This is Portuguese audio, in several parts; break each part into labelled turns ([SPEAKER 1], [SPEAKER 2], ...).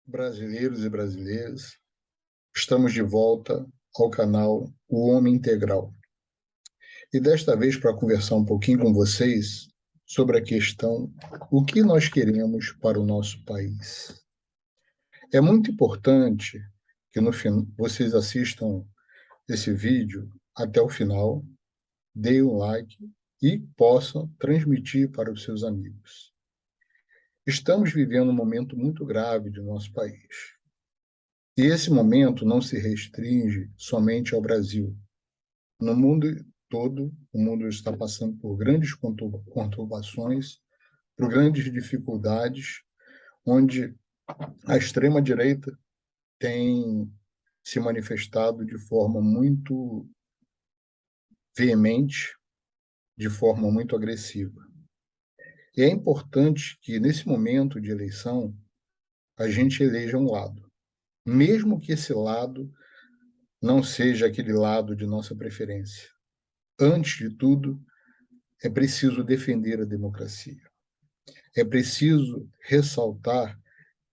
[SPEAKER 1] Brasileiros e brasileiras, estamos de volta ao canal O Homem Integral. E desta vez para conversar um pouquinho com vocês sobre a questão o que nós queremos para o nosso país. É muito importante que no fim vocês assistam esse vídeo até o final, deem um like e possam transmitir para os seus amigos. Estamos vivendo um momento muito grave de nosso país. E esse momento não se restringe somente ao Brasil. No mundo todo, o mundo está passando por grandes conturbações, por grandes dificuldades, onde a extrema-direita tem se manifestado de forma muito veemente, de forma muito agressiva. E é importante que, nesse momento de eleição, a gente eleja um lado, mesmo que esse lado não seja aquele lado de nossa preferência. Antes de tudo, é preciso defender a democracia. É preciso ressaltar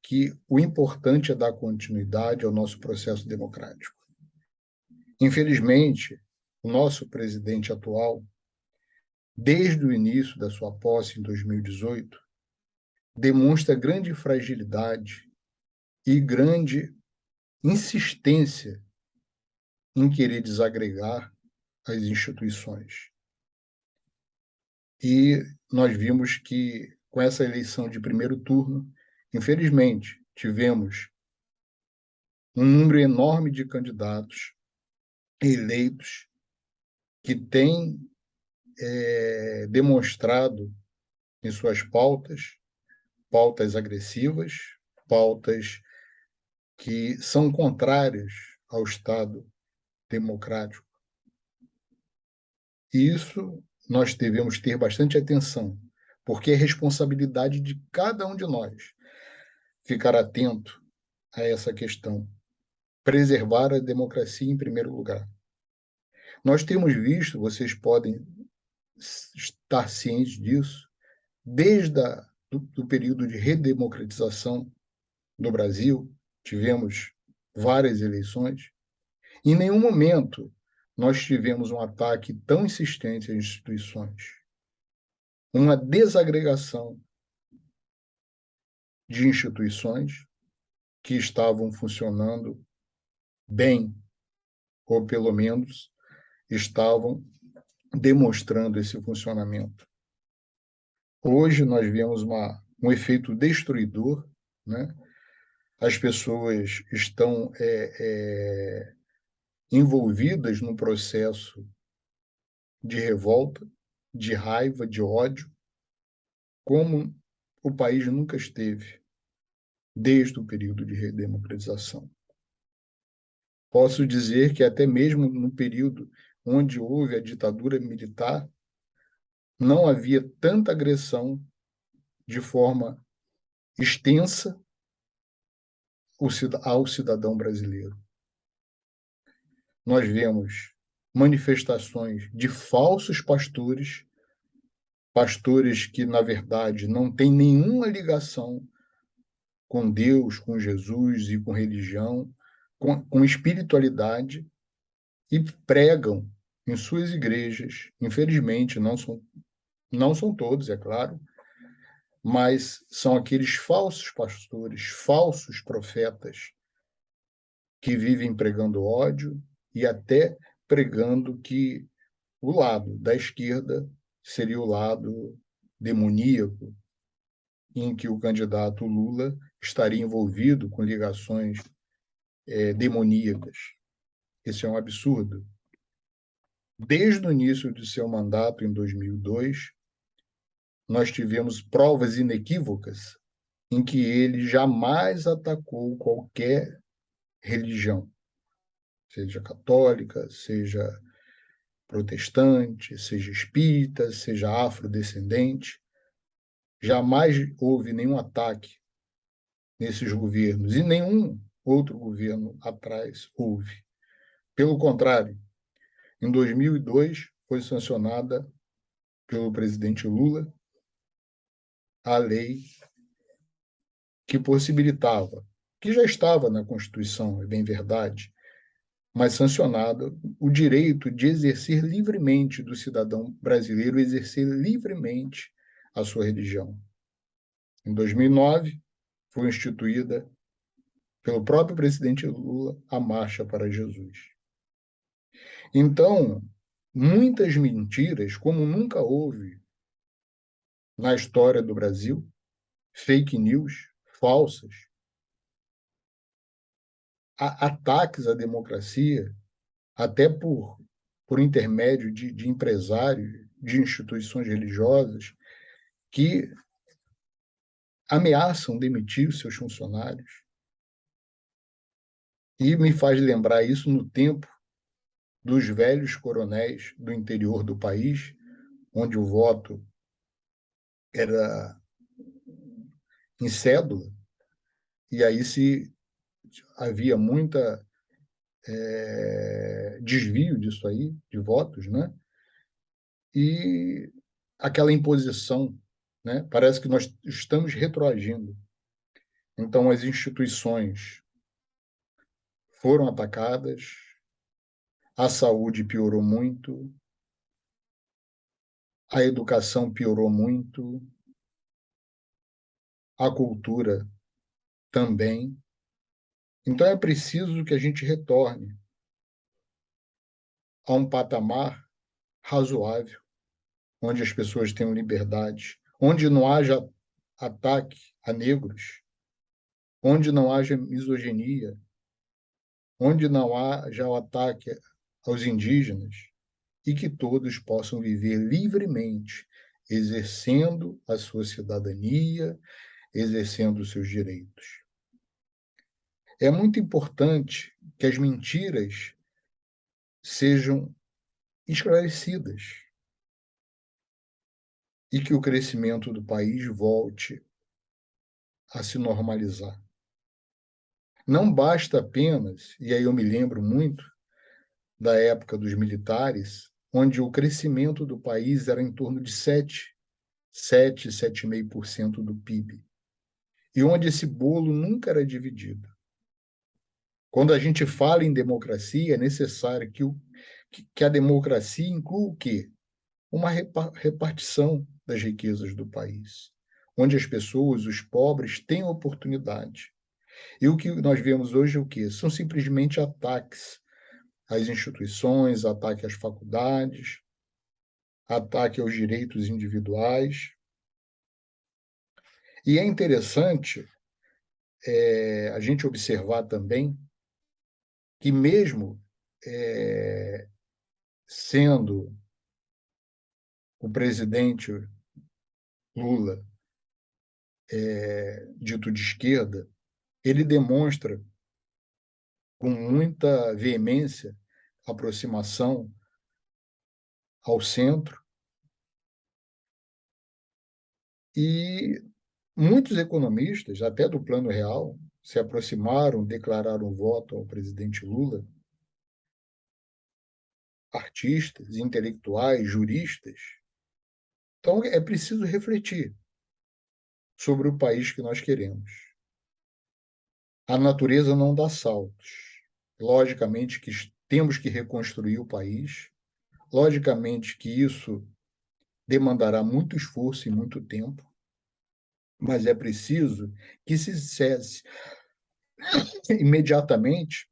[SPEAKER 1] que o importante é dar continuidade ao nosso processo democrático. Infelizmente, o nosso presidente atual, desde o início da sua posse em 2018, demonstra grande fragilidade e grande insistência em querer desagregar as instituições. E nós vimos que, com essa eleição de primeiro turno, infelizmente, tivemos um número enorme de candidatos eleitos que têm demonstrado em suas pautas agressivas, pautas que são contrárias ao Estado democrático. E isso nós devemos ter bastante atenção, porque é responsabilidade de cada um de nós ficar atento a essa questão, preservar a democracia em primeiro lugar. Nós temos visto, vocês podem estar cientes disso, desde do período de redemocratização do Brasil, tivemos várias eleições, em nenhum momento nós tivemos um ataque tão insistente às instituições, uma desagregação de instituições que estavam funcionando bem, ou pelo menos estavam demonstrando esse funcionamento. Hoje nós vemos um efeito destruidor, né? As pessoas estão envolvidas no processo de revolta, de raiva, de ódio, como o país nunca esteve desde o período de redemocratização. Posso dizer que até mesmo no período onde houve a ditadura militar, não havia tanta agressão de forma extensa ao cidadão brasileiro. Nós vemos manifestações de falsos pastores que, na verdade, não têm nenhuma ligação com Deus, com Jesus e com religião, com espiritualidade, e pregam em suas igrejas. Infelizmente, não são todos, é claro, mas são aqueles falsos pastores, falsos profetas, que vivem pregando ódio e até pregando que o lado da esquerda seria o lado demoníaco, em que o candidato Lula estaria envolvido com ligações demoníacas. Isso é um absurdo. Desde o início de seu mandato, em 2002, nós tivemos provas inequívocas em que ele jamais atacou qualquer religião, seja católica, seja protestante, seja espírita, seja afrodescendente. Jamais houve nenhum ataque nesses governos, e nenhum outro governo atrás houve. Pelo contrário, em 2002 foi sancionada pelo presidente Lula a lei que possibilitava que já estava na Constituição, é bem verdade, mas sancionado o direito de exercer livremente do cidadão brasileiro, exercer livremente a sua religião. Em 2009, foi instituída pelo próprio presidente Lula a Marcha para Jesus. Então, muitas mentiras, como nunca houve na história do Brasil, fake news, falsas, ataques à democracia, até por intermédio de empresários, de instituições religiosas, que ameaçam demitir os seus funcionários. E me faz lembrar isso no tempo dos velhos coronéis do interior do país, onde o voto era em cédula, e aí se havia muita desvio disso aí, de votos, né? E aquela imposição, né? Parece que nós estamos retroagindo. Então, as instituições foram atacadas, a saúde piorou muito, a educação piorou muito, a cultura também. Então, é preciso que a gente retorne a um patamar razoável, onde as pessoas tenham liberdade, onde não haja ataque a negros, onde não haja misoginia, onde não haja o ataque aos indígenas, e que todos possam viver livremente, exercendo a sua cidadania, exercendo os seus direitos. É muito importante que as mentiras sejam esclarecidas e que o crescimento do país volte a se normalizar. Não basta apenas, e aí eu me lembro muito da época dos militares, onde o crescimento do país era em torno de 7,5% do PIB, e onde esse bolo nunca era dividido. Quando a gente fala em democracia, é necessário que a democracia inclua o quê? Uma repartição das riquezas do país, onde as pessoas, os pobres, têm oportunidade. E o que nós vemos hoje é o quê? São simplesmente ataques às instituições, ataque às faculdades, ataque aos direitos individuais. E é interessante a gente observar também que mesmo sendo o presidente Lula dito de esquerda, ele demonstra com muita veemência aproximação ao centro e muitos economistas, até do Plano Real, se aproximaram, declararam voto ao presidente Lula, artistas, intelectuais, juristas. Então, é preciso refletir sobre o país que nós queremos. A natureza não dá saltos. Logicamente que temos que reconstruir o país. Logicamente que isso demandará muito esforço e muito tempo, mas é preciso que se cesse imediatamente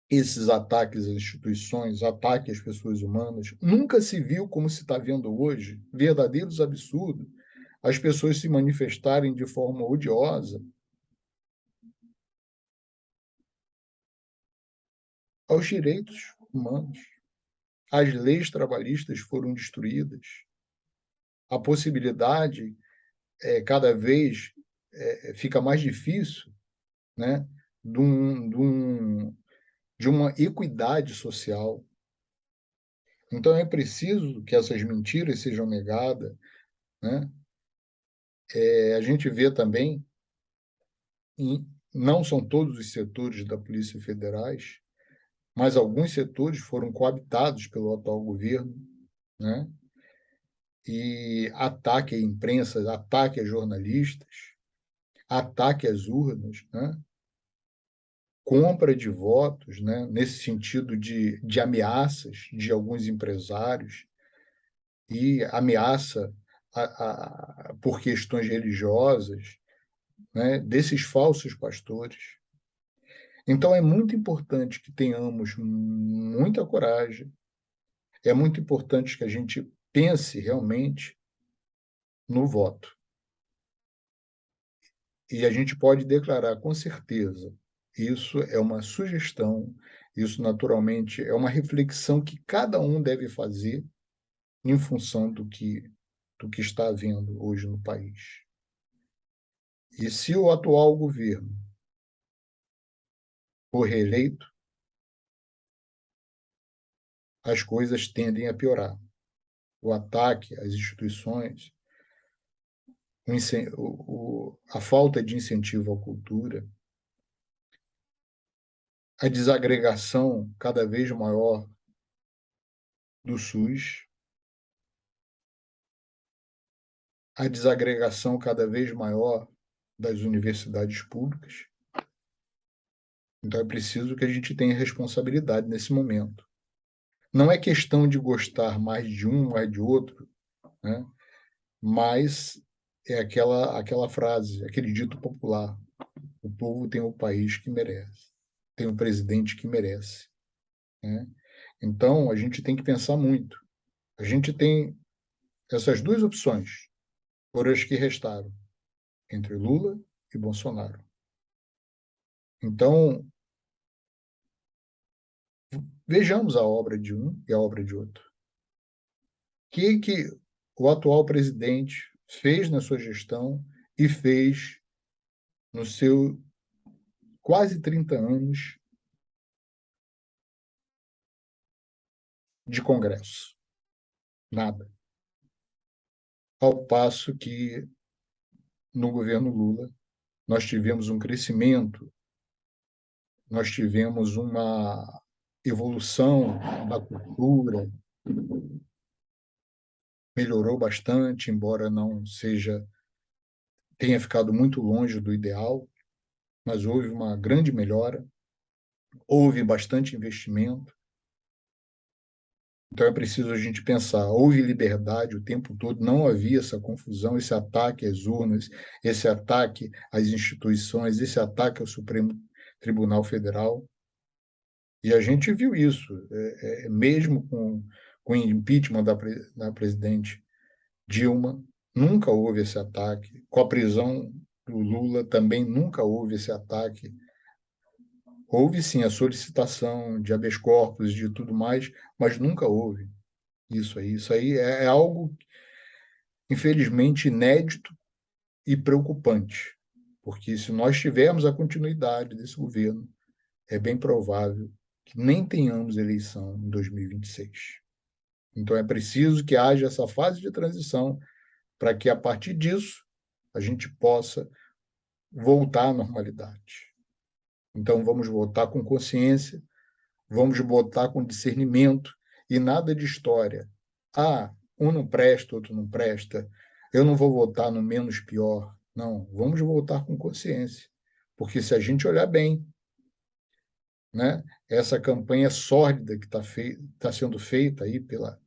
[SPEAKER 1] esses ataques às instituições, ataques às pessoas humanas. Nunca se viu, como se está vendo hoje, verdadeiros absurdos, as pessoas se manifestarem de forma odiosa aos direitos humanos. As leis trabalhistas foram destruídas. A possibilidade cada vez fica mais difícil, né, de, de uma equidade social. Então é preciso que essas mentiras sejam negadas, né? A gente vê também, não são todos os setores da Polícia Federais, mas alguns setores foram coabitados pelo atual governo, né? E ataque à imprensa, ataque a jornalistas, ataque às urnas, né? compra de votos, né, nesse sentido de ameaças de alguns empresários e ameaça por questões religiosas, né, desses falsos pastores. Então, é muito importante que tenhamos muita coragem, é muito importante que a gente pense realmente no voto. E a gente pode declarar com certeza, isso é uma sugestão, isso naturalmente é uma reflexão que cada um deve fazer em função do que está havendo hoje no país. E se o atual governo for reeleito, as coisas tendem a piorar. O ataque às instituições, a falta de incentivo à cultura, a desagregação cada vez maior do SUS, a desagregação cada vez maior das universidades públicas. Então é preciso que a gente tenha responsabilidade nesse momento. Não é questão de gostar mais de um, mais de outro, né? Mas é aquela frase, aquele dito popular: o povo tem o país que merece, tem o presidente que merece, né? Então a gente tem que pensar muito. A gente tem essas duas opções, por as que restaram, entre Lula e Bolsonaro. Então, vejamos a obra de um e a obra de outro. O que o atual presidente fez na sua gestão e fez no seu quase 30 anos de Congresso? Nada. Ao passo que, no governo Lula, nós tivemos um crescimento, nós tivemos uma evolução da cultura, melhorou bastante, embora não tenha ficado muito longe do ideal, mas houve uma grande melhora, houve bastante investimento. Então é preciso a gente pensar, houve liberdade o tempo todo, não havia essa confusão, esse ataque às urnas, esse ataque às instituições, esse ataque ao Supremo Tribunal Federal. E a gente viu isso, mesmo com o impeachment da presidente Dilma, nunca houve esse ataque. Com a prisão do Lula também nunca houve esse ataque. Houve sim a solicitação de habeas corpus, de tudo mais, mas nunca houve isso aí. Isso aí é algo, infelizmente, inédito e preocupante, porque se nós tivermos a continuidade desse governo, é bem provável que nem tenhamos eleição em 2026. Então é preciso que haja essa fase de transição para que, a partir disso, a gente possa voltar à normalidade. Então vamos votar com consciência, vamos votar com discernimento e nada de história. Ah, um não presta, outro não presta. Eu não vou votar no menos pior. Não, vamos votar com consciência. Porque se a gente olhar bem, né, essa campanha sórdida que está sendo feita aí pela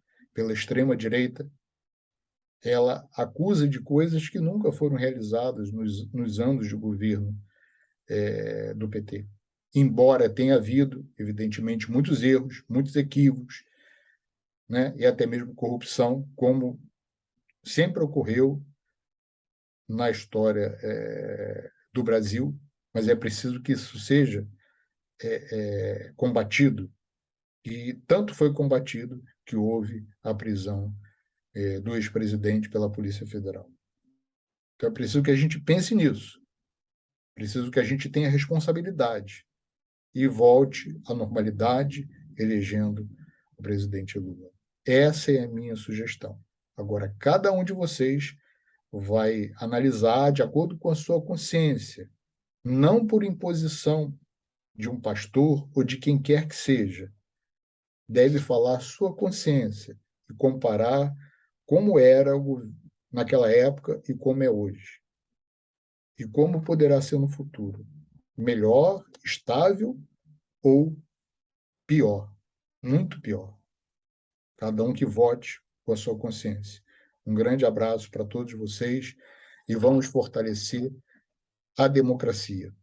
[SPEAKER 1] extrema-direita, ela acusa de coisas que nunca foram realizadas nos anos de governo do PT. Embora tenha havido, evidentemente, muitos erros, muitos equívocos, né, e até mesmo corrupção, como sempre ocorreu na história do Brasil, mas é preciso que isso seja combatido, e tanto foi combatido que houve a prisão do ex-presidente pela Polícia Federal. Então é preciso que a gente pense nisso, preciso que a gente tenha responsabilidade e volte à normalidade, elegendo o presidente Lula. Essa é a minha sugestão. Agora, cada um de vocês vai analisar de acordo com a sua consciência, não por imposição de um pastor ou de quem quer que seja. Deve falar sua consciência e comparar como era naquela época e como é hoje. E como poderá ser no futuro. melhor, estável ou pior, muito pior. Cada um que vote com a sua consciência. Um grande abraço para todos vocês e vamos fortalecer a democracia.